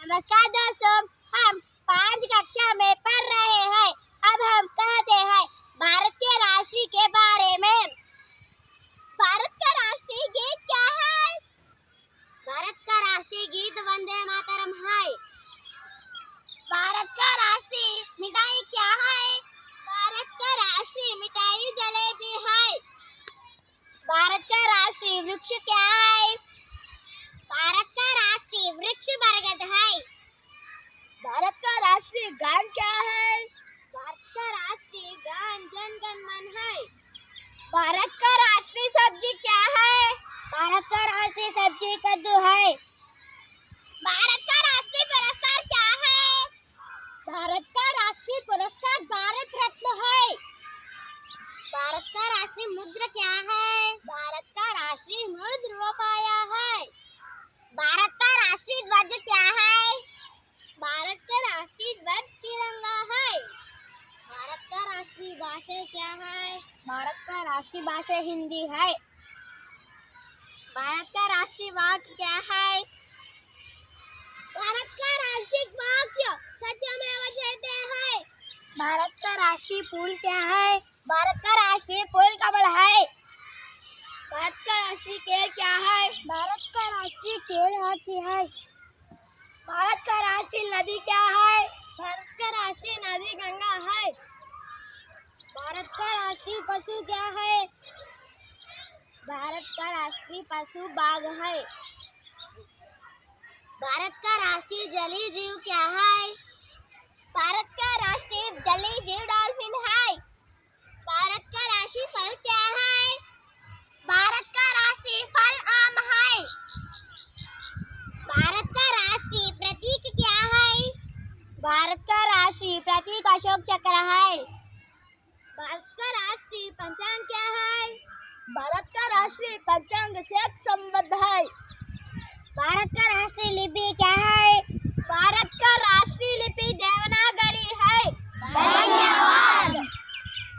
नमस्कार दोस्तों, हम 5 कक्षा में पढ़ रहे हैं। अब हम कहते हैं भारत के राष्ट्रीय के बारे में। भारत का राष्ट्रीय गीत क्या है? भारत का राष्ट्रीय गीत वंदे मातरम है। भारत का राष्ट्रीय मिठाई क्या है? भारत का राष्ट्रीय मिठाई जलेबी है। भारत का राष्ट्रीय वृक्ष क्या है? भारत का राष्ट्रीय वृक्ष बरगद है। भारत का राष्ट्रीय गान क्या है? भारत का राष्ट्रीय गान जन गण मन है। भारत का राष्ट्रीय सब्जी क्या है? भारत का राष्ट्रीय सब्जी कद्दू है। भारत का राष्ट्रीय पुरस्कार क्या है? भारत का राष्ट्रीय पुरस्कार भारत रत्न है। भारत का राष्ट्रीय मुद्रा क्या है? भारत का राष्ट्रीय मुद्रा रुपया है। भारत का राष्ट्रीय ध्वज क्या है? भारत का राष्ट्रीय ध्वज तिरंगा है। भारत का राष्ट्रीय भाषा क्या है? भारत का राष्ट्रीय भाषा हिंदी है। भारत का राष्ट्रीय वाक्य क्या है? भारत का राष्ट्रीय वाक्य सत्यमेव जयते है। भारत का राष्ट्रीय फूल क्या है? भारत का राष्ट्रीय फूल कमल है। भारत का राष्ट्रीय खेल क्या है? भारत का राष्ट्रीय खेल हॉकी है। भारत का राष्ट्रीय नदी क्या है? भारत का राष्ट्रीय नदी गंगा है। भारत का राष्ट्रीय पशु क्या है? भारत का राष्ट्रीय पशु बाघ है। भारत का राष्ट्रीय जलीय जीव क्या है? भारत का राष्ट्रीय जलीय जीव डॉल्फिन है। भारत का राष्ट्रीय फल क्या है? भारत का राष्ट्रीय फल आम है। भारत का राष्ट्रीय प्रतीक क्या है? भारत का राष्ट्रीय प्रतीक अशोक चक्र है। भारत का राष्ट्रीय पंचांग क्या है? भारत का राष्ट्रीय पंचांग से संबद्ध है। भारत का राष्ट्रीय लिपि क्या है?